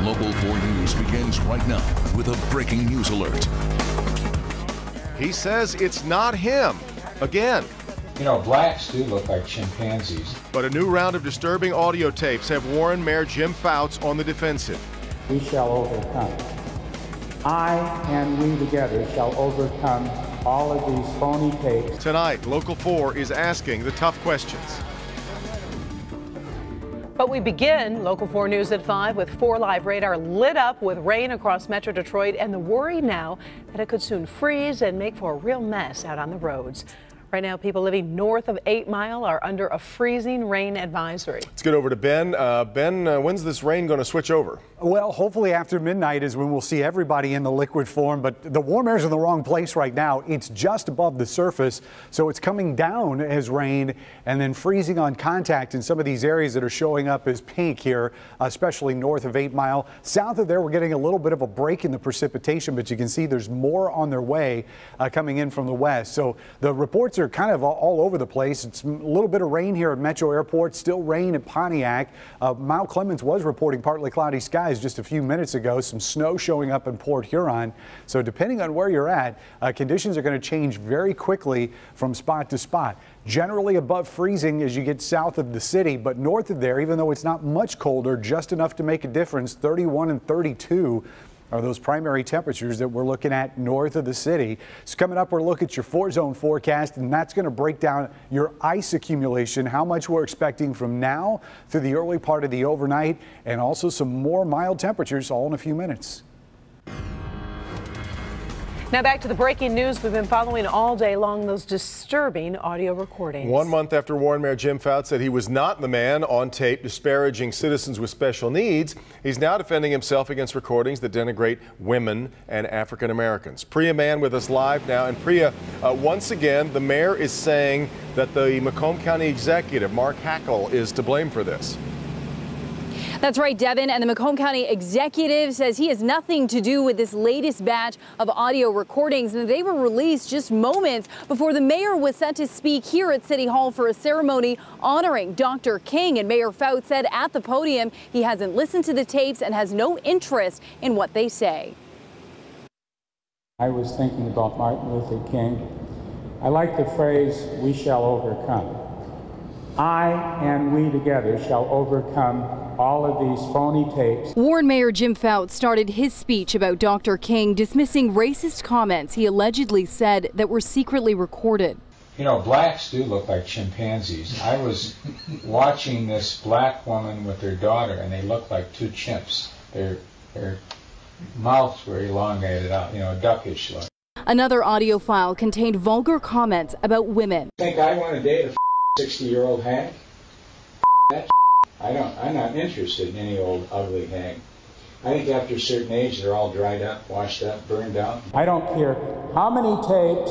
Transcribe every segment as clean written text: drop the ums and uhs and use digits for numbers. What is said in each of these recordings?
Local 4 News begins right now with a breaking news alert. He says it's not him. Again. You know, blacks do look like chimpanzees. But a new round of disturbing audio tapes have Warren Mayor Jim Fouts on the defensive. We shall overcome. I and we together shall overcome all of these phony tapes. Tonight, Local 4 is asking the tough questions. But we begin Local 4 News at 5 with 4 Live radar lit up with rain across Metro Detroit and the worry now that it could soon freeze and make for a real mess out on the roads. Right now, people living north of 8 Mile are under a freezing rain advisory. Let's get over to Ben. Ben, when's this rain going to switch over? Well, hopefully after midnight is when we'll see everybody in the liquid form, but the warm air's in the wrong place right now. It's just above the surface, so it's coming down as rain and then freezing on contact in some of these areas that are showing up as pink here, especially north of 8 Mile. South of there, we're getting a little bit of a break in the precipitation, but you can see there's more on their way coming in from the west. So the reports are kind of all over the place. It's a little bit of rain here at Metro Airport, still rain at Pontiac. Mount Clemens was reporting partly cloudy skies just a few minutes ago, some snow showing up in Port Huron. So depending on where you're at, conditions are going to change very quickly from spot to spot. Generally above freezing as you get south of the city, but north of there, even though it's not much colder, just enough to make a difference, 31 and 32 are those primary temperatures that we're looking at north of the city. So coming up, we'll look at your 4-zone forecast, and that's going to break down your ice accumulation, how much we're expecting from now through the early part of the overnight, and also some more mild temperatures all in a few minutes. Now back to the breaking news we've been following all day long, those disturbing audio recordings. 1 month after Warren Mayor Jim Fouts said he was not the man on tape disparaging citizens with special needs, he's now defending himself against recordings that denigrate women and African Americans. Priya Mann with us live now. And Priya, once again, the mayor is saying that the Macomb County executive, Mark Hackel, is to blame for this. That's right, Devin, and the Macomb County executive says he has nothing to do with this latest batch of audio recordings, and they were released just moments before the mayor was set to speak here at City Hall for a ceremony honoring Dr. King. And Mayor Fouts said at the podium he hasn't listened to the tapes and has no interest in what they say. I was thinking about Martin Luther King. I like the phrase, we shall overcome. I and we together shall overcome all of these phony tapes. Warren Mayor Jim Fouts started his speech about Dr. King dismissing racist comments he allegedly said that were secretly recorded. You know, blacks do look like chimpanzees. I was watching this black woman with her daughter, and they look like two chimps. Their mouths were elongated out, you know, duckish look. Another audio file contained vulgar comments about women. Think I want to date a 60-year-old hag? I'm not interested in any old ugly hag. I think after a certain age, they're all dried up, washed up, burned out. I don't care how many tapes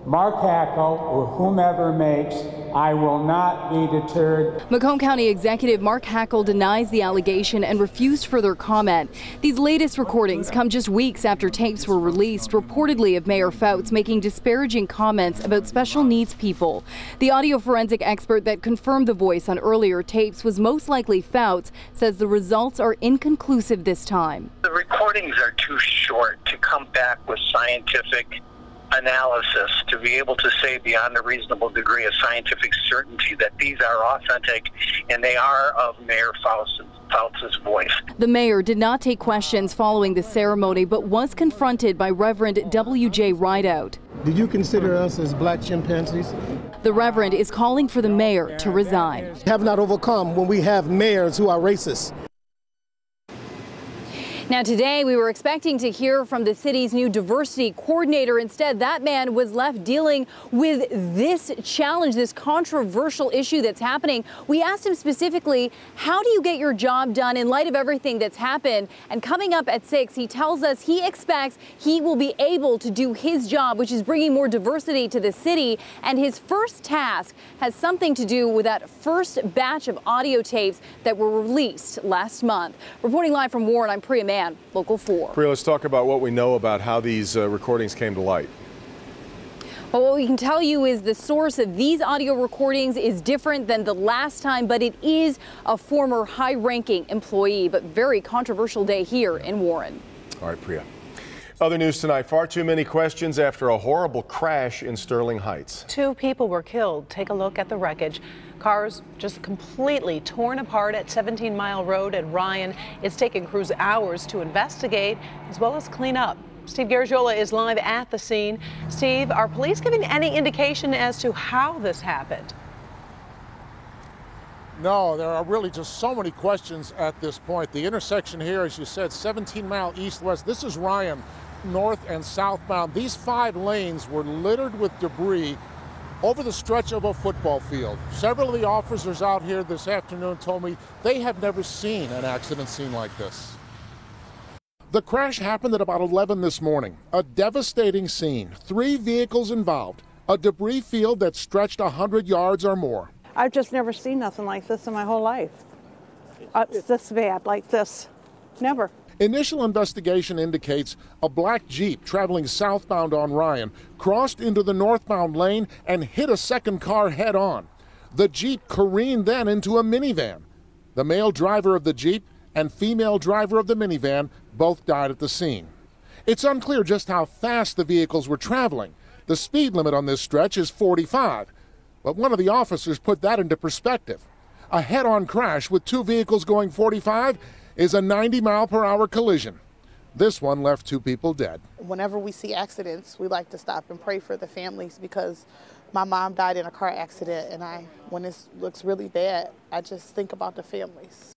Mark Hackel or whomever makes, I will not be deterred. Macomb County Executive Mark Hackel denies the allegation and refused further comment. These latest recordings come just weeks after tapes were released, reportedly of Mayor Fouts making disparaging comments about special needs people. The audio forensic expert that confirmed the voice on earlier tapes was most likely Fouts says the results are inconclusive this time. The recordings are too short to come back with scientific analysis to be able to say beyond a reasonable degree of scientific certainty that these are authentic and they are of Mayor Fouts' voice. The mayor did not take questions following the ceremony, but was confronted by Reverend W.J. Rideout. Did you consider us as black chimpanzees? The Reverend is calling for the mayor to resign. Have not overcome when we have mayors who are racist. Now today we were expecting to hear from the city's new diversity coordinator. Instead, that man was left dealing with this challenge, this controversial issue that's happening. We asked him specifically, how do you get your job done in light of everything that's happened? And coming up at 6, he tells us he expects he will be able to do his job, which is bringing more diversity to the city. And his first task has something to do with that first batch of audio tapes that were released last month. Reporting live from Warren, I'm Priya Mann, Local 4. Priya, let's talk about what we know about how these recordings came to light. Well, what we can tell you is the source of these audio recordings is different than the last time, but it is a former high-ranking employee. But very controversial day here in Warren. All right, Priya. Other news tonight, far too many questions after a horrible crash in Sterling Heights. 2 people were killed. Take a look at the wreckage. Cars just completely torn apart at 17 Mile Road in Ryan. It's taken crews hours to investigate as well as clean up. Steve Garagiola is live at the scene. Steve, are police giving any indication as to how this happened? No, there are really just so many questions at this point. The intersection here, as you said, 17 Mile east-west. This is Ryan, north and southbound. These 5 lanes were littered with debris over the stretch of a football field. Several of the officers out here this afternoon told me they have never seen an accident scene like this. The crash happened at about 11 this morning. A devastating scene. 3 vehicles involved. A debris field that stretched 100 yards or more. I've just never seen nothing like this in my whole life. This bad, like this. Never. Initial investigation indicates a black Jeep traveling southbound on Ryan crossed into the northbound lane and hit a second car head on. The Jeep careened then into a minivan. The male driver of the Jeep and female driver of the minivan both died at the scene. It's unclear just how fast the vehicles were traveling. The speed limit on this stretch is 45, but one of the officers put that into perspective. A head-on crash with 2 vehicles going 45 is a 90-mile-per-hour collision. This one left 2 people dead. Whenever we see accidents, we like to stop and pray for the families because my mom died in a car accident, and when this looks really bad, I just think about the families.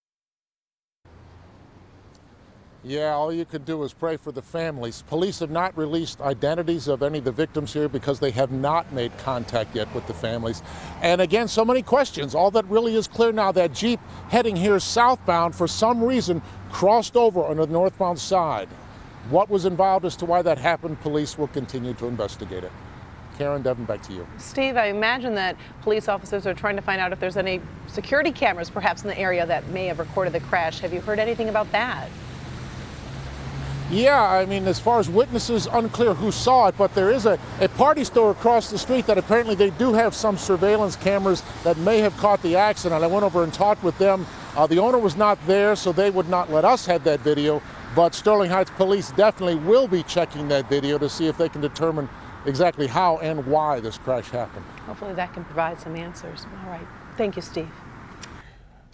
Yeah, all you can do is pray for the families. Police have not released identities of any of the victims here because they have not made contact yet with the families. And again, so many questions. All that really is clear now, that Jeep heading here southbound for some reason crossed over on the northbound side. What was involved as to why that happened, police will continue to investigate it. Karen, Devin, back to you. Steve, I imagine that police officers are trying to find out if there's any security cameras perhaps in the area that may have recorded the crash. Have you heard anything about that? Yeah, I mean, as far as witnesses, unclear who saw it, but there is a party store across the street that apparently they do have some surveillance cameras that may have caught the accident. I went over and talked with them. The owner was not there, so they would not let us have that video, but Sterling Heights police definitely will be checking that video to see if they can determine exactly how and why this crash happened. Hopefully that can provide some answers. All right. Thank you, Steve.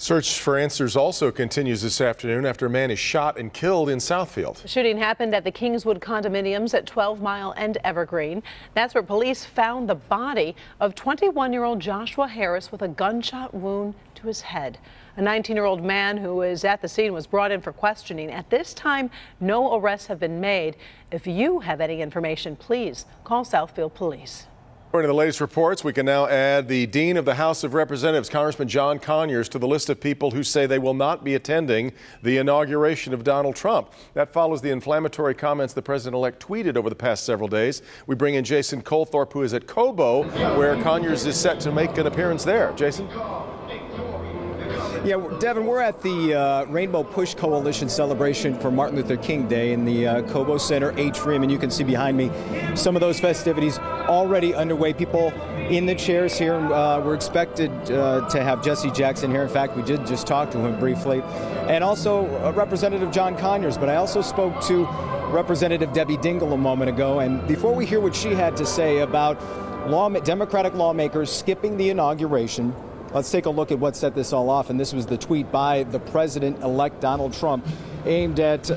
Search for answers also continues this afternoon after a man is shot and killed in Southfield. The shooting happened at the Kingswood condominiums at 12 Mile and Evergreen. That's where police found the body of 21-year-old Joshua Harris with a gunshot wound to his head. A 19-year-old man who was at the scene was brought in for questioning. At this time, no arrests have been made. If you have any information, please call Southfield Police. According to the latest reports, we can now add the Dean of the House of Representatives, Congressman John Conyers, to the list of people who say they will not be attending the inauguration of Donald Trump. That follows the inflammatory comments the president-elect tweeted over the past several days. We bring in Jason Colthorpe, who is at Cobo, where Conyers is set to make an appearance there. Jason? Yeah, Devin, we're at the Rainbow Push Coalition celebration for Martin Luther King Day in the Cobo Center atrium, and you can see behind me some of those festivities already underway. People in the chairs here. We're expected to have Jesse Jackson here. In fact, we did just talk to him briefly. And also Representative John Conyers, but I also spoke to Representative Debbie Dingell a moment ago, and before we hear what she had to say about Democratic lawmakers skipping the inauguration, let's take a look at what set this all off. And this was the tweet by the president-elect Donald Trump aimed at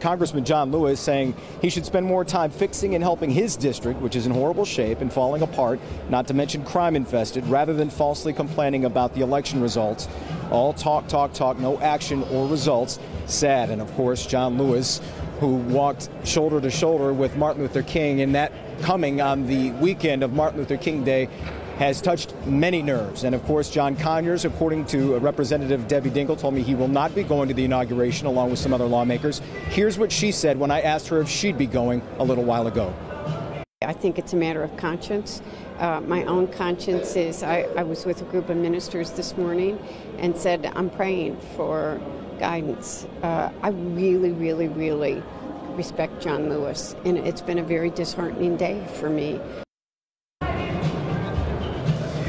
Congressman John Lewis, saying he should spend more time fixing and helping his district, which is in horrible shape and falling apart, not to mention crime infested, rather than falsely complaining about the election results. All talk, talk, talk, no action or results. Sad. And of course, John Lewis, who walked shoulder to shoulder with Martin Luther King, and that coming on the weekend of Martin Luther King Day, has touched many nerves. And of course, John Conyers, according to Representative Debbie Dingell, told me he will not be going to the inauguration along with some other lawmakers. Here's what she said when I asked her if she'd be going a little while ago. I think it's a matter of conscience. My own conscience is, I was with a group of ministers this morning and said, I'm praying for guidance. I really respect John Lewis, and it's been a very disheartening day for me.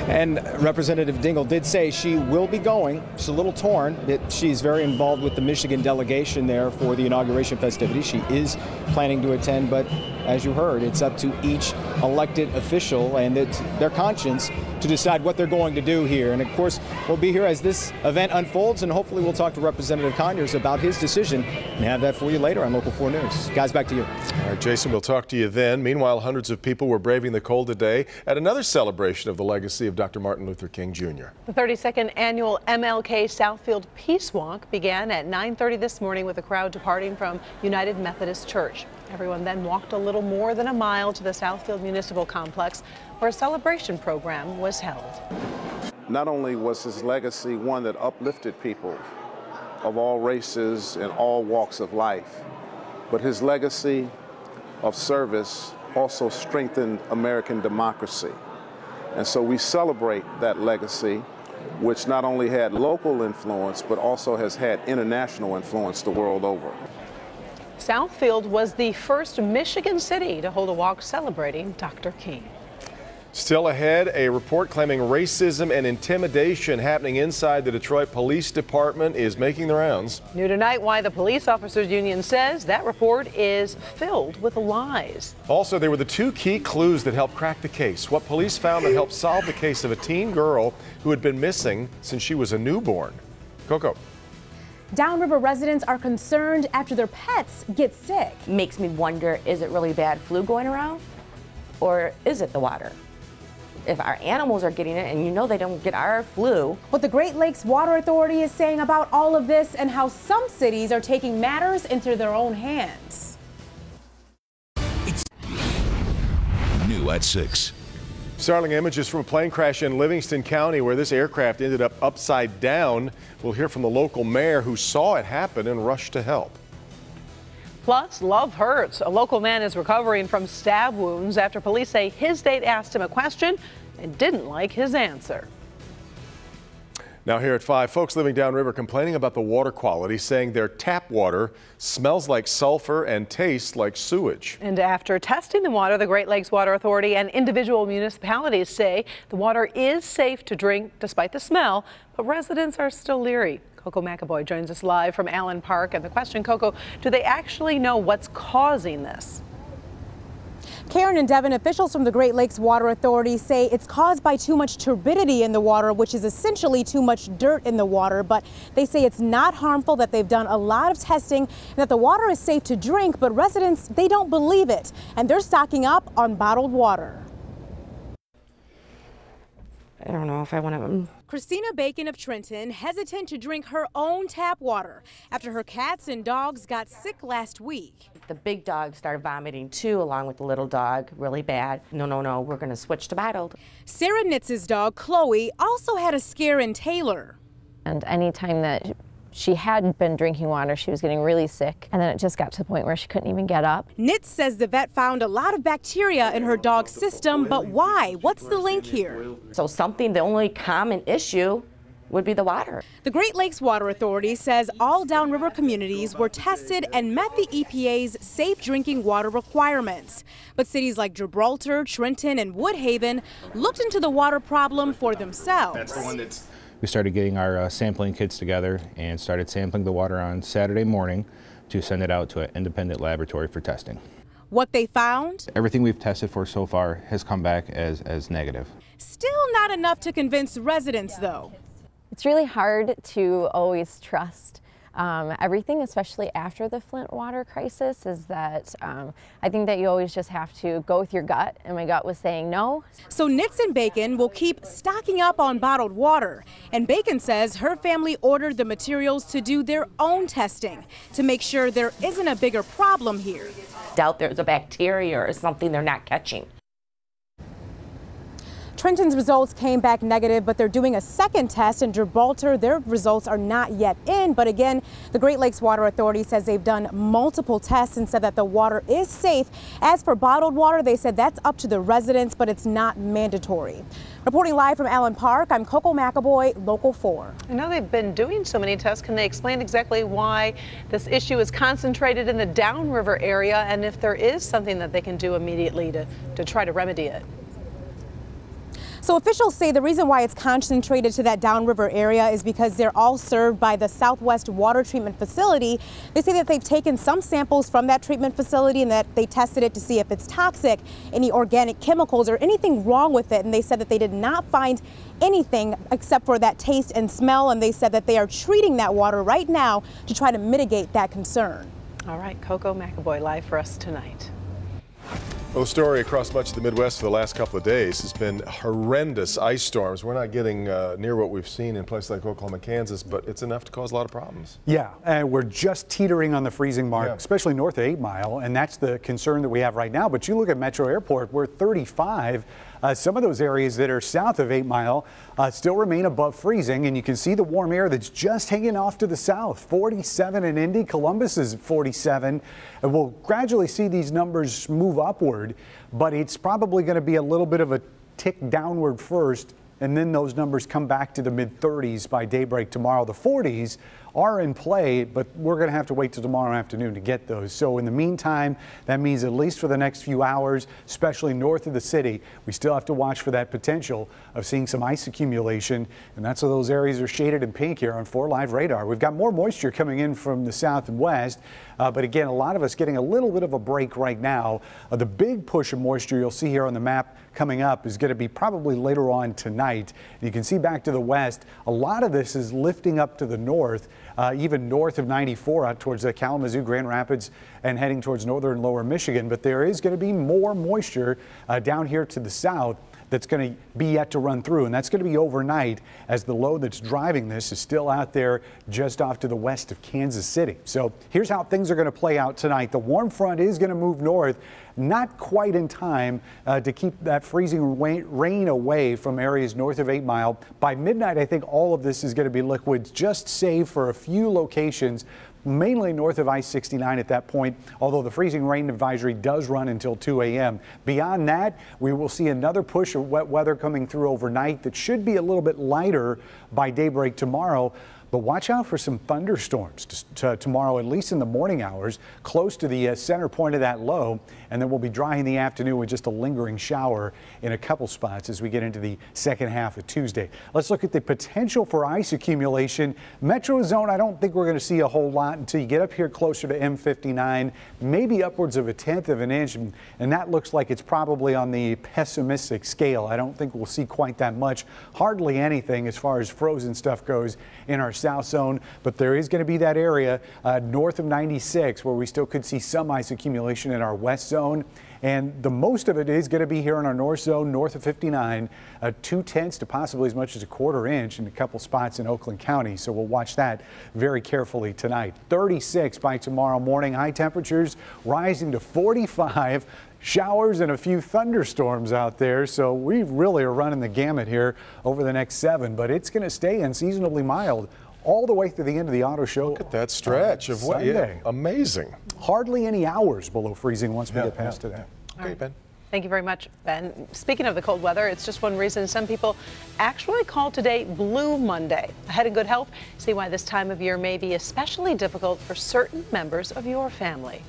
And Representative Dingle did say she will be going. She's a little torn. She's very involved with the Michigan delegation there for the inauguration festivities. She is planning to attend, but as you heard, it's up to each elected official and it's their conscience to decide what they're going to do here. And of course, we'll be here as this event unfolds, and hopefully we'll talk to Representative Conyers about his decision and have that for you later on Local 4 News. Guys, back to you. All right, Jason, we'll talk to you then. Meanwhile, hundreds of people were braving the cold today at another celebration of the legacy of Dr. Martin Luther King Jr. The 32nd annual MLK Southfield Peace Walk began at 9:30 this morning with a crowd departing from United Methodist Church. Everyone then walked a little more than a mile to the Southfield Municipal Complex, where a celebration program was held. Not only was his legacy one that uplifted people of all races and all walks of life, but his legacy of service also strengthened American democracy. And so we celebrate that legacy, which not only had local influence, but also has had international influence the world over. Southfield was the first Michigan city to hold a walk celebrating Dr. King. Still ahead, a report claiming racism and intimidation happening inside the Detroit Police Department is making the rounds. New tonight, why the Police Officers Union says that report is filled with lies. Also, they were the two key clues that helped crack the case. What police found that helped solve the case of a teen girl who had been missing since she was a newborn. Coco. Downriver residents are concerned after their pets get sick. Makes me wonder, is it really bad flu going around? Or is it the water? If our animals are getting it, and you know they don't get our flu. What the Great Lakes Water Authority is saying about all of this and how some cities are taking matters into their own hands. It's new at 6. Startling images from a plane crash in Livingston County where this aircraft ended up upside down. We'll hear from the local mayor who saw it happen and rushed to help. Plus, love hurts. A local man is recovering from stab wounds after police say his date asked him a question and didn't like his answer. Now here at 5, folks living downriver complaining about the water quality, saying their tap water smells like sulfur and tastes like sewage. And after testing the water, the Great Lakes Water Authority and individual municipalities say the water is safe to drink despite the smell, but residents are still leery. Coco McAvoy joins us live from Allen Park. And the question, Coco, do they actually know what's causing this? Karen and Devin, officials from the Great Lakes Water Authority say it's caused by too much turbidity in the water, which is essentially too much dirt in the water. But they say it's not harmful, that they've done a lot of testing, and that the water is safe to drink. But residents, they don't believe it, and they're stocking up on bottled water. I don't know if I want to. Christina Bacon of Trenton hesitant to drink her own tap water after her cats and dogs got sick last week. The big dog started vomiting too, along with the little dog, really bad. No, we're going to switch to bottled. Sarah Nitz's dog, Chloe, also had a scare in Taylor. And anytime that she had been drinking water, she was getting really sick, and then it just got to the point where she couldn't even get up. Nitz says the vet found a lot of bacteria in her dog's system, but why? What's the link here? So the only common issue would be the water. The Great Lakes Water Authority says all downriver communities were tested and met the EPA's safe drinking water requirements. But cities like Gibraltar, Trenton, and Woodhaven looked into the water problem for themselves. That's the one that's... We started getting our sampling kits together and started sampling the water on Saturday morning to send it out to an independent laboratory for testing. What they found? Everything we've tested for so far has come back as negative. Still not enough to convince residents, though. It's really hard to always trust everything, especially after the Flint water crisis, is that I think that you always just have to go with your gut, and my gut was saying no. So Nitz and Bacon will keep stocking up on bottled water, and Bacon says her family ordered the materials to do their own testing to make sure there isn't a bigger problem here. Doubt there's a bacteria or something they're not catching. Trenton's results came back negative, but they're doing a second test in Gibraltar. Their results are not yet in, but again, the Great Lakes Water Authority says they've done multiple tests and said that the water is safe. As for bottled water, they said that's up to the residents, but it's not mandatory. Reporting live from Allen Park, I'm Coco McAvoy, Local 4. I know they've been doing so many tests. Can they explain exactly why this issue is concentrated in the downriver area and if there is something that they can do immediately to try to remedy it? So officials say the reason why it's concentrated to that downriver area is because they're all served by the Southwest Water Treatment Facility. They say that they've taken some samples from that treatment facility and that they tested it to see if it's toxic, any organic chemicals or anything wrong with it. And they said that they did not find anything except for that taste and smell. And they said that they are treating that water right now to try to mitigate that concern. All right, Coco McAvoy live for us tonight. Well, the story across much of the Midwest for the last couple of days has been horrendous ice storms. We're not getting near what we've seen in places like Oklahoma, Kansas, but it's enough to cause a lot of problems. Yeah, and we're just teetering on the freezing mark, especially north of 8 Mile, and that's the concern that we have right now. But you look at Metro Airport, we're 35. Some of those areas that are south of 8 Mile still remain above freezing, and you can see the warm air that's just hanging off to the south. 47 in Indy, Columbus is 47, and we'll gradually see these numbers move upward, but it's probably going to be a little bit of a tick downward first, and then those numbers come back to the mid-30s by daybreak tomorrow. The 40s are in play, but we're going to have to wait till tomorrow afternoon to get those. So in the meantime, that means at least for the next few hours, especially north of the city, we still have to watch for that potential of seeing some ice accumulation. And that's why those areas are shaded in pink here on 4 Live radar. We've got more moisture coming in from the south and west. But again, a lot of us getting a little bit of a break right now. The big push of moisture you'll see here on the map coming up is going to be probably later on tonight. You can see back to the west, a lot of this is lifting up to the north, even north of 94 out towards Kalamazoo, Grand Rapids, and heading towards northern and lower Michigan. But there is going to be more moisture down here to the south that's going to be yet to run through, and that's going to be overnight as the low that's driving this is still out there just off to the west of Kansas City. So here's how things are going to play out tonight. The warm front is going to move north, not quite in time to keep that freezing rain away from areas north of 8 Mile. By midnight, I think all of this is going to be liquids, just save for a few locations, mainly north of I-69 at that point, although the freezing rain advisory does run until 2 a.m. Beyond that, we will see another push of wet weather coming through overnight that should be a little bit lighter by daybreak tomorrow. But watch out for some thunderstorms tomorrow, at least in the morning hours, close to the center point of that low. And then we'll be dry in the afternoon with just a lingering shower in a couple spots as we get into the second half of Tuesday. Let's look at the potential for ice accumulation. Metro zone, I don't think we're going to see a whole lot until you get up here closer to M59, maybe upwards of 1/10 of an inch. And that looks like it's probably on the pessimistic scale. I don't think we'll see quite that much, hardly anything as far as frozen stuff goes in our south zone, but there is going to be that area north of 96 where we still could see some ice accumulation in our west zone, and the most of it is going to be here in our north zone north of 59, 2/10 to possibly as much as 1/4 inch in a couple spots in Oakland County. So we'll watch that very carefully tonight. 36 by tomorrow morning, high temperatures rising to 45. Showers and a few thunderstorms out there, so we really are running the gamut here over the next 7, but it's going to stay unseasonably mild all the way through the end of the auto show. Look at that stretch of what? Yeah, amazing. Hardly any hours below freezing once we get past today. Okay, Ben. Thank you very much, Ben. Speaking of the cold weather, it's just one reason some people actually call today Blue Monday. Ahead in good health, see why this time of year may be especially difficult for certain members of your family.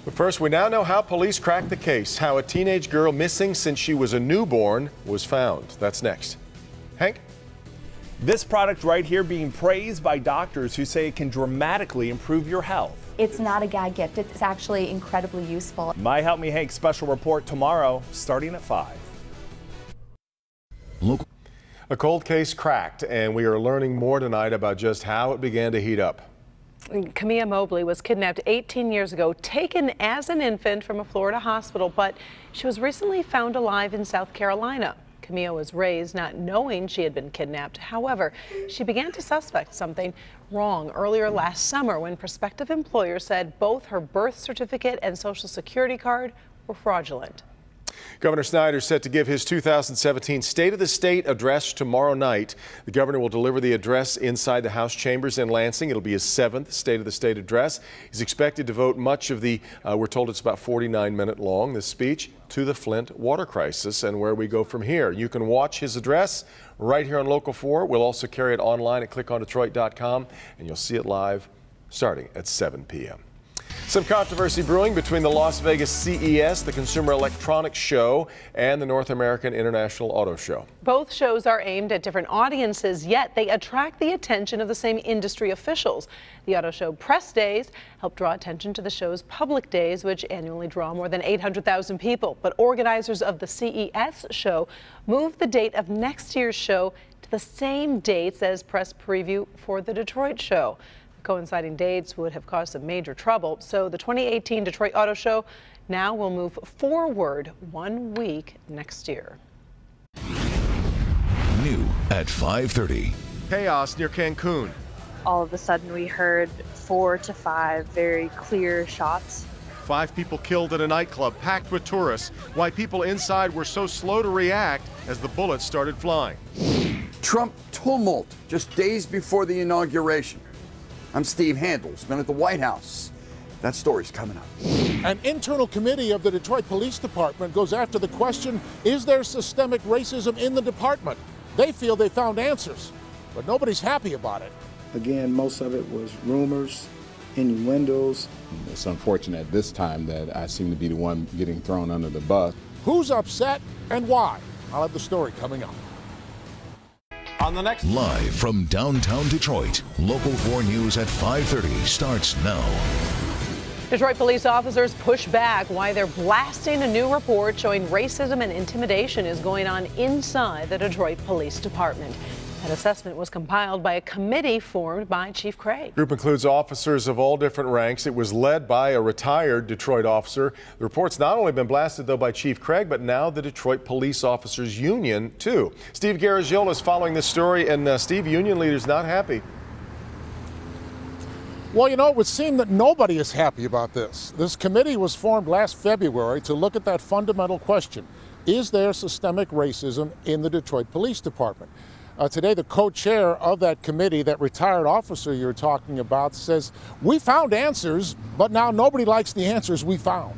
But first, we now know how police cracked the case, how a teenage girl missing since she was a newborn was found. That's next. Hank? This product right here being praised by doctors who say it can dramatically improve your health. It's not a gag gift. It's actually incredibly useful. My Help Me Hank special report tomorrow starting at 5. A cold case cracked, and we are learning more tonight about just how it began to heat up. Camilla Mobley was kidnapped 18 years ago, taken as an infant from a Florida hospital, but she was recently found alive in South Carolina. Camilla was raised not knowing she had been kidnapped. However, she began to suspect something wrong earlier last summer when prospective employers said both her birth certificate and Social Security card were fraudulent. Governor Snyder is set to give his 2017 State of the State address tomorrow night. The governor will deliver the address inside the House chambers in Lansing. It'll be his 7th State of the State address. He's expected to devote much of the, we're told it's about 49-minute long, this speech, to the Flint water crisis and where we go from here. You can watch his address right here on Local 4. We'll also carry it online at clickondetroit.com, and you'll see it live starting at 7 p.m. Some controversy brewing between the Las Vegas CES, the Consumer Electronics Show, and the North American International Auto Show. Both shows are aimed at different audiences, yet they attract the attention of the same industry officials. The Auto Show press days help draw attention to the show's public days, which annually draw more than 800,000 people. But organizers of the CES show moved the date of next year's show to the same dates as press preview for the Detroit show. Coinciding dates would have caused some major trouble, so the 2018 Detroit Auto Show now will move forward 1 week next year. New at 5:30. Chaos near Cancun. All of a sudden we heard 4 to 5 very clear shots. 5 people killed at a nightclub packed with tourists. Why people inside were so slow to react as the bullets started flying. Trump tumult just days before the inauguration. I'm Steve Handels, been at the White House. That story's coming up. An internal committee of the Detroit Police Department goes after the question, is there systemic racism in the department? They feel they found answers, but nobody's happy about it. Again, most of it was rumors, innuendos. It's unfortunate at this time that I seem to be the one getting thrown under the bus. Who's upset and why? I'll have the story coming up. On the next Live from downtown Detroit, Local 4 News at 5:30 starts now. Detroit police officers push back why they're blasting a new report showing racism and intimidation is going on inside the Detroit Police Department. That assessment was compiled by a committee formed by Chief Craig. The group includes officers of all different ranks. It was led by a retired Detroit officer. The report's not only been blasted, though, by Chief Craig, but now the Detroit Police Officers Union, too. Steve Garagiola is following this story, and Steve, union leaders not happy. Well, you know, it would seem that nobody is happy about this. This committee was formed last February to look at that fundamental question. Is there systemic racism in the Detroit Police Department? Today, the co-chair of that committee, that retired officer you're talking about, says, we found answers, but now nobody likes the answers we found.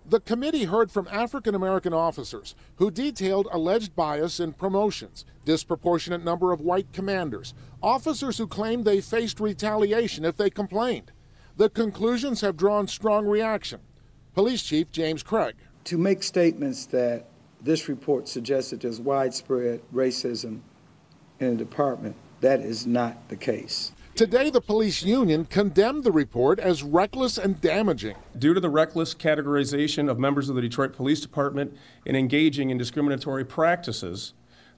The committee heard from African-American officers who detailed alleged bias in promotions, disproportionate number of white commanders, officers who claimed they faced retaliation if they complained. The conclusions have drawn strong reaction. Police Chief James Craig. To make statements that this report suggests that there's widespread racism in the department, that is not the case. Today, the police union condemned the report as reckless and damaging. Due to the reckless categorization of members of the Detroit Police Department in engaging in discriminatory practices,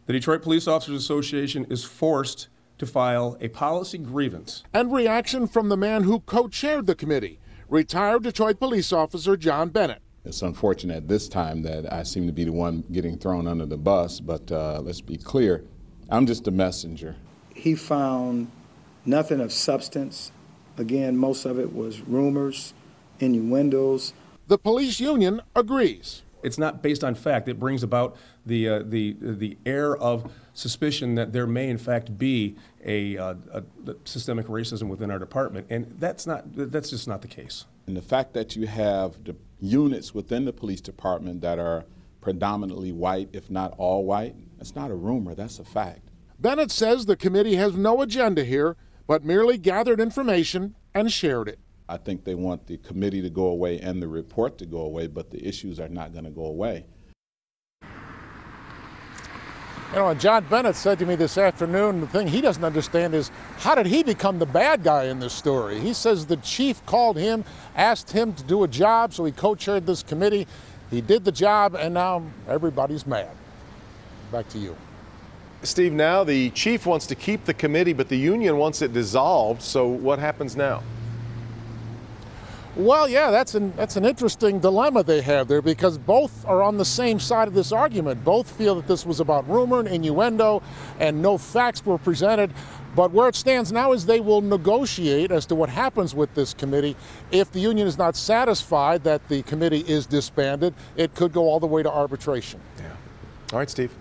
the Detroit Police Officers Association is forced to file a policy grievance. And reaction from the man who co-chaired the committee, retired Detroit police officer John Bennett. It's unfortunate at this time that I seem to be the one getting thrown under the bus, but let's be clear, I'm just a messenger. He found nothing of substance. Again, most of it was rumors, innuendos. The police union agrees. It's not based on fact. It brings about the air of suspicion that there may in fact be a systemic racism within our department, and that's just not the case. And the fact that you have the units within the police department that are predominantly white, if not all white, that's not a rumor, that's a fact. Bennett says the committee has no agenda here, but merely gathered information and shared it. I think they want the committee to go away and the report to go away, but the issues are not going to go away. You know, John Bennett said to me this afternoon, the thing he doesn't understand is, how did he become the bad guy in this story? He says the chief called him, asked him to do a job, so he co-chaired this committee. He did the job, and now everybody's mad. Back to you. Steve, now the chief wants to keep the committee, but the union wants it dissolved, so what happens now? Well, yeah, that's an interesting dilemma they have there, because both are on the same side of this argument. Both feel that this was about rumor and innuendo and no facts were presented. But where it stands now is they will negotiate as to what happens with this committee. If the union is not satisfied that the committee is disbanded, it could go all the way to arbitration. Yeah. All right, Steve.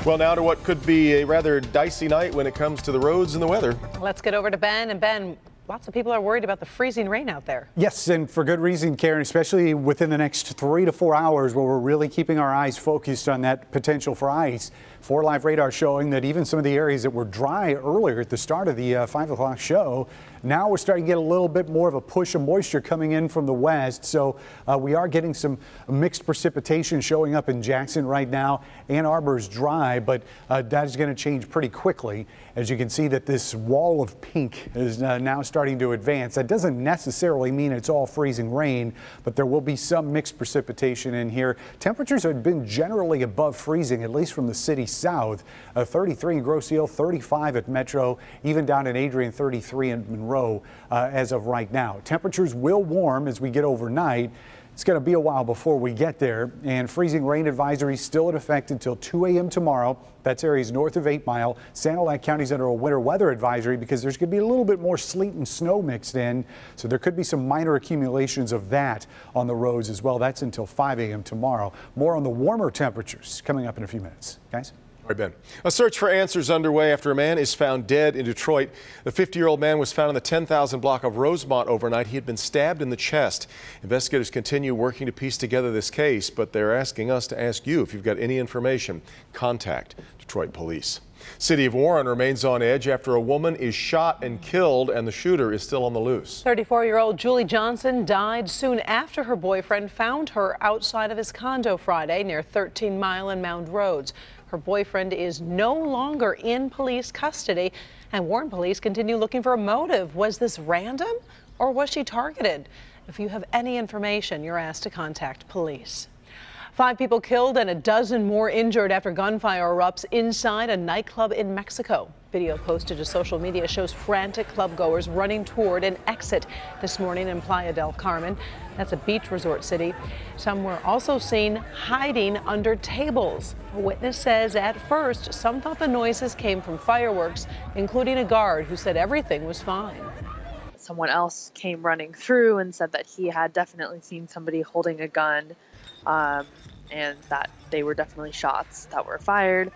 Well, now to what could be a rather dicey night when it comes to the roads and the weather. Let's get over to Ben. And Ben, lots of people are worried about the freezing rain out there. Yes, and for good reason, Karen, especially within the next 3 to 4 hours where we're really keeping our eyes focused on that potential for ice. 4 Live radar showing that even some of the areas that were dry earlier at the start of the 5 o'clock show, now we're starting to get a little bit more of a push of moisture coming in from the west. So we are getting some mixed precipitation showing up in Jackson right now. Ann Arbor's dry, but that is going to change pretty quickly. As you can see that this wall of pink is now starting to advance. That doesn't necessarily mean it's all freezing rain, but there will be some mixed precipitation in here. Temperatures have been generally above freezing, at least from the city south. 33 in Grosse Ile, 35 at Metro, even down in Adrian, 33 in Monroe as of right now. Temperatures will warm as we get overnight. It's going to be a while before we get there, and freezing rain advisory still in effect until 2 a.m. tomorrow. That's areas north of 8 Mile. Sanilac County County's under a winter weather advisory because there's going to be a little bit more sleet and snow mixed in, so there could be some minor accumulations of that on the roads as well. That's until 5 a.m. tomorrow. More on the warmer temperatures coming up in a few minutes. Guys? All right, Ben. A search for answers underway after a man is found dead in Detroit. The 50-year-old man was found in the 10,000 block of Rosemont overnight. He had been stabbed in the chest. Investigators continue working to piece together this case, but they're asking us to ask you if you've got any information. Contact Detroit Police. City of Warren remains on edge after a woman is shot and killed, and the shooter is still on the loose. 34-year-old Julie Johnson died soon after her boyfriend found her outside of his condo Friday near 13 Mile and Mound Roads. Her boyfriend is no longer in police custody, and Warren police continue looking for a motive. Was this random or was she targeted? If you have any information, you're asked to contact police. 5 people killed and a dozen more injured after gunfire erupts inside a nightclub in Mexico. Video posted to social media shows frantic club-goers running toward an exit this morning in Playa del Carmen. That's a beach resort city. Some were also seen hiding under tables. A witness says at first some thought the noises came from fireworks, including a guard who said everything was fine. Someone else came running through and said that he had definitely seen somebody holding a gun, and that they were definitely shots that were fired.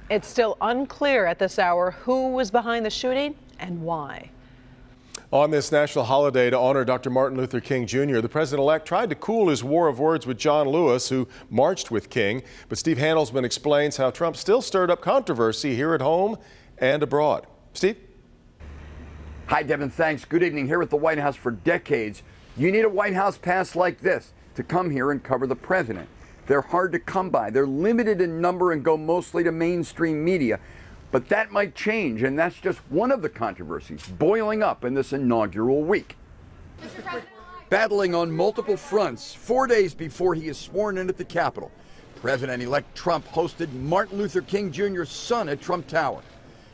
It's still unclear at this hour who was behind the shooting and why. On this national holiday to honor Dr. Martin Luther King Jr., the president-elect tried to cool his war of words with John Lewis, who marched with King. But Steve Handelsman explains how Trump still stirred up controversy here at home and abroad. Steve? Hi, Devin. Thanks. Good evening. Here at the White House for decades, you need a White House pass like this to come here and cover the president. They're hard to come by. They're limited in number and go mostly to mainstream media. But that might change, and that's just one of the controversies boiling up in this inaugural week. Battling on multiple fronts, 4 days before he is sworn in at the Capitol, President-elect Trump hosted Martin Luther King Jr.'s son at Trump Tower.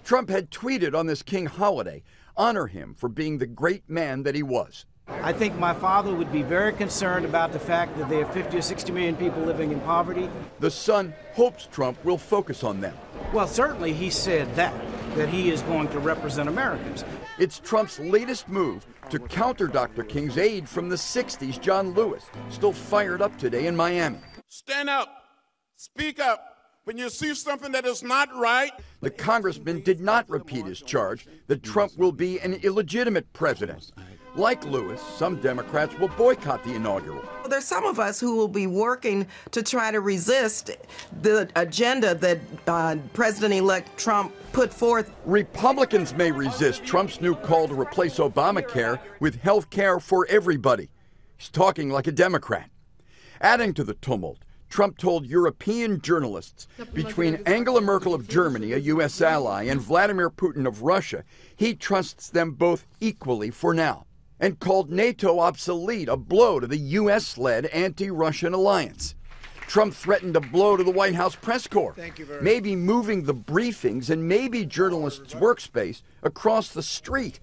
Trump had tweeted on this King holiday, honor him for being the great man that he was. I think my father would be very concerned about the fact that there are 50 or 60 million people living in poverty. The son hopes Trump will focus on them. Well, certainly he said that he is going to represent Americans. It's Trump's latest move to counter Dr. King's aide from the 60s, John Lewis, still fired up today in Miami. Stand up, speak up when you see something that is not right. The congressman did not repeat his charge that Trump will be an illegitimate president. Like Lewis, some Democrats will boycott the inaugural. There's some of us who will be working to try to resist the agenda that President-elect Trump put forth. Republicans may resist Trump's new call to replace Obamacare with health care for everybody. He's talking like a Democrat. Adding to the tumult, Trump told European journalists between Angela Merkel of Germany, a U.S. ally, and Vladimir Putin of Russia, he trusts them both equally for now, and called NATO obsolete, a blow to the U.S.-led anti-Russian alliance. Trump threatened a blow to the White House press corps, maybe moving the briefings and maybe journalists' workspace across the street.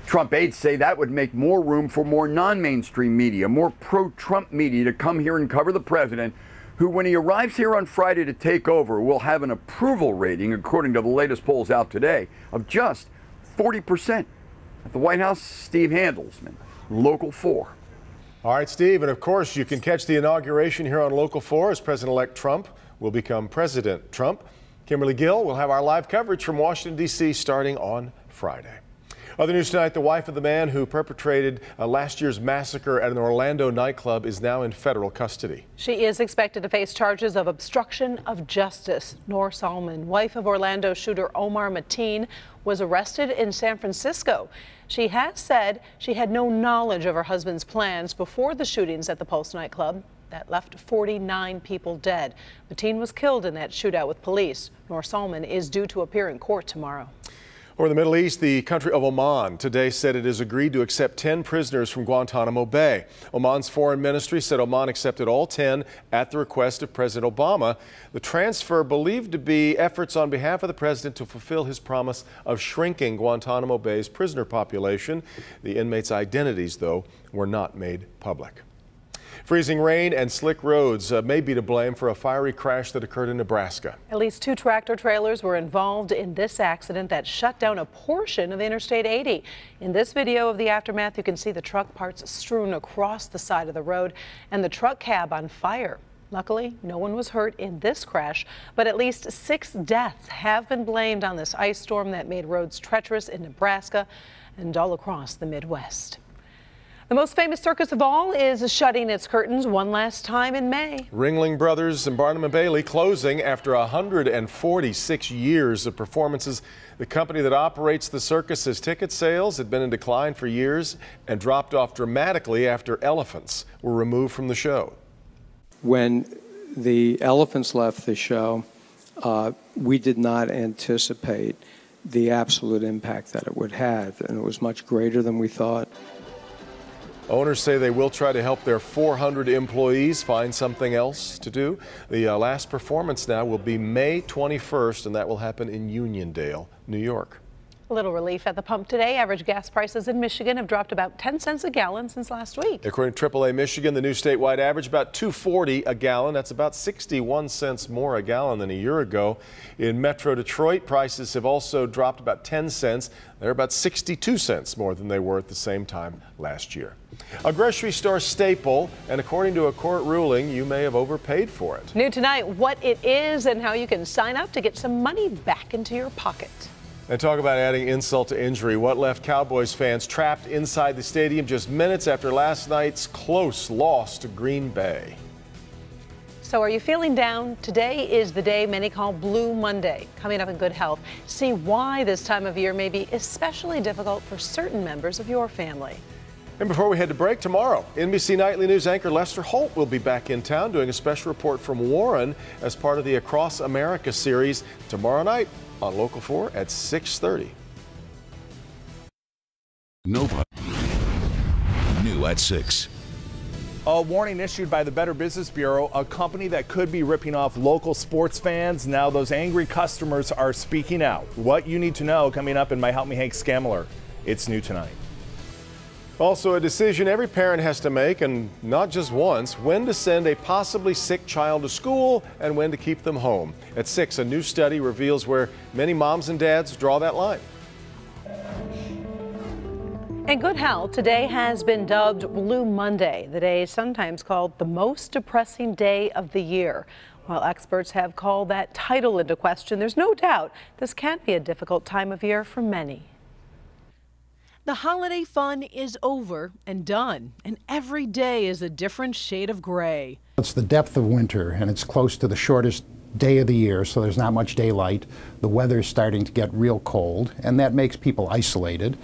Trump aides say that would make more room for more non-mainstream media, more pro-Trump media to come here and cover the president, who, when he arrives here on Friday to take over, will have an approval rating, according to the latest polls out today, of just 40%. At the White House, Steve Handelsman, Local 4. All right, Steve, and of course you can catch the inauguration here on Local 4 as President-elect Trump will become President Trump. Kimberly Gill will have our live coverage from Washington, D.C. starting on Friday. Other news tonight, the wife of the man who perpetrated last year's massacre at an Orlando nightclub is now in federal custody. She is expected to face charges of obstruction of justice. Noor Salman, wife of Orlando shooter Omar Mateen, was arrested in San Francisco. She has said she had no knowledge of her husband's plans before the shootings at the Pulse nightclub that left 49 people dead. Mateen was killed in that shootout with police. Noor Salman is due to appear in court tomorrow. Over the Middle East, the country of Oman today said it has agreed to accept 10 prisoners from Guantanamo Bay. Oman's foreign ministry said Oman accepted all 10 at the request of President Obama. The transfer believed to be efforts on behalf of the president to fulfill his promise of shrinking Guantanamo Bay's prisoner population. The inmates' identities, though, were not made public. Freezing rain and slick roads may be to blame for a fiery crash that occurred in Nebraska. At least 2 tractor trailers were involved in this accident that shut down a portion of Interstate 80. In this video of the aftermath, you can see the truck parts strewn across the side of the road and the truck cab on fire. Luckily, no one was hurt in this crash, but at least 6 deaths have been blamed on this ice storm that made roads treacherous in Nebraska and all across the Midwest. The most famous circus of all is shutting its curtains one last time in May. Ringling Brothers and Barnum & Bailey closing after 146 years of performances. The company that operates the circus says ticket sales had been in decline for years and dropped off dramatically after elephants were removed from the show. When the elephants left the show, we did not anticipate the absolute impact that it would have, and it was much greater than we thought. Owners say they will try to help their 400 employees find something else to do. The last performance now will be May 21st, and that will happen in Uniondale, New York. A little relief at the pump today. Average gas prices in Michigan have dropped about 10 cents a gallon since last week. According to AAA Michigan, the new statewide average about $2.40 a gallon. That's about 61 cents more a gallon than a year ago. In Metro Detroit, prices have also dropped about 10 cents. They're about 62 cents more than they were at the same time last year. A grocery store staple, and according to a court ruling, you may have overpaid for it. New tonight, what it is and how you can sign up to get some money back into your pocket. And talk about adding insult to injury. What left Cowboys fans trapped inside the stadium just minutes after last night's close loss to Green Bay. So are you feeling down? Today is the day many call Blue Monday. Coming up in Good Health, see why this time of year may be especially difficult for certain members of your family. And before we head to break, tomorrow, NBC Nightly News anchor Lester Holt will be back in town doing a special report from Warren as part of the Across America series tomorrow night on Local 4 at 6:30. Nova. New at 6. A warning issued by the Better Business Bureau, a company that could be ripping off local sports fans. Now those angry customers are speaking out. What you need to know coming up in my Help Me Hank Scam Alert. It's new tonight. Also, a decision every parent has to make, and not just once, when to send a possibly sick child to school and when to keep them home. At 6, a new study reveals where many moms and dads draw that line. And Good Health today has been dubbed Blue Monday. The day is sometimes called the most depressing day of the year. While experts have called that title into question, there's no doubt this can be a difficult time of year for many. The holiday fun is over and done, and every day is a different shade of gray. It's the depth of winter, and it's close to the shortest day of the year, so there's not much daylight. The weather's starting to get real cold, and that makes people isolated.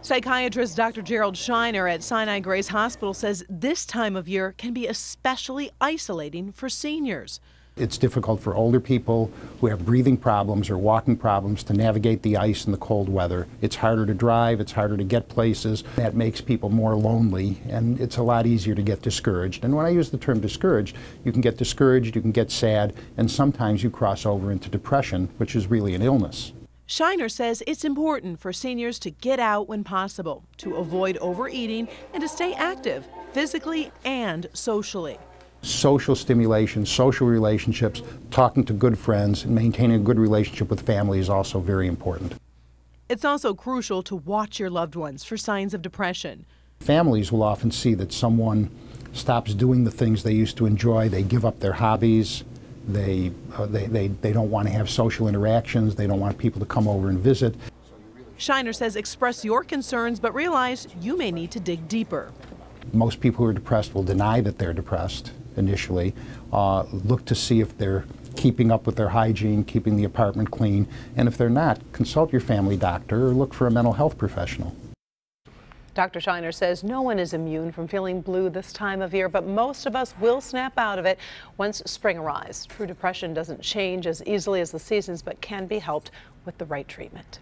Psychiatrist Dr. Gerald Shiner at Sinai Grace Hospital says this time of year can be especially isolating for seniors. It's difficult for older people who have breathing problems or walking problems to navigate the ice and the cold weather. It's harder to drive, it's harder to get places. That makes people more lonely, and it's a lot easier to get discouraged. And when I use the term discouraged, you can get discouraged, you can get sad, and sometimes you cross over into depression, which is really an illness. Shiner says it's important for seniors to get out when possible, to avoid overeating, and to stay active, physically and socially. social stimulation, social relationships, talking to good friends, and maintaining a good relationship with family is also very important. It's also crucial to watch your loved ones for signs of depression. Families will often see that someone stops doing the things they used to enjoy. They give up their hobbies. They don't want to have social interactions. They don't want people to come over and visit. Shiner says express your concerns, but realize you may need to dig deeper. Most people who are depressed will deny that they're depressed initially. Look to see if they're keeping up with their hygiene, keeping the apartment clean, and if they're not, consult your family doctor or look for a mental health professional. Dr. Shiner says no one is immune from feeling blue this time of year, but most of us will snap out of it once spring arrives. True depression doesn't change as easily as the seasons, but can be helped with the right treatment.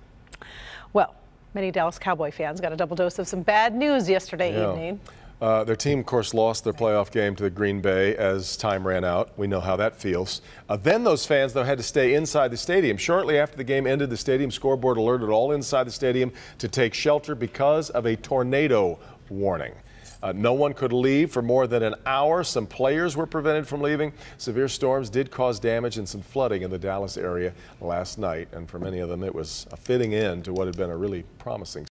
Well, many Dallas Cowboy fans got a double dose of some bad news yesterday evening. Their team, of course, lost their playoff game to the Green Bay as time ran out. We know how that feels. Then those fans, though, had to stay inside the stadium. Shortly after the game ended, the stadium scoreboard alerted all inside the stadium to take shelter because of a tornado warning. No one could leave for more than an hour. Some players were prevented from leaving. Severe storms did cause damage and some flooding in the Dallas area last night. And for many of them, it was a fitting end to what had been a really promising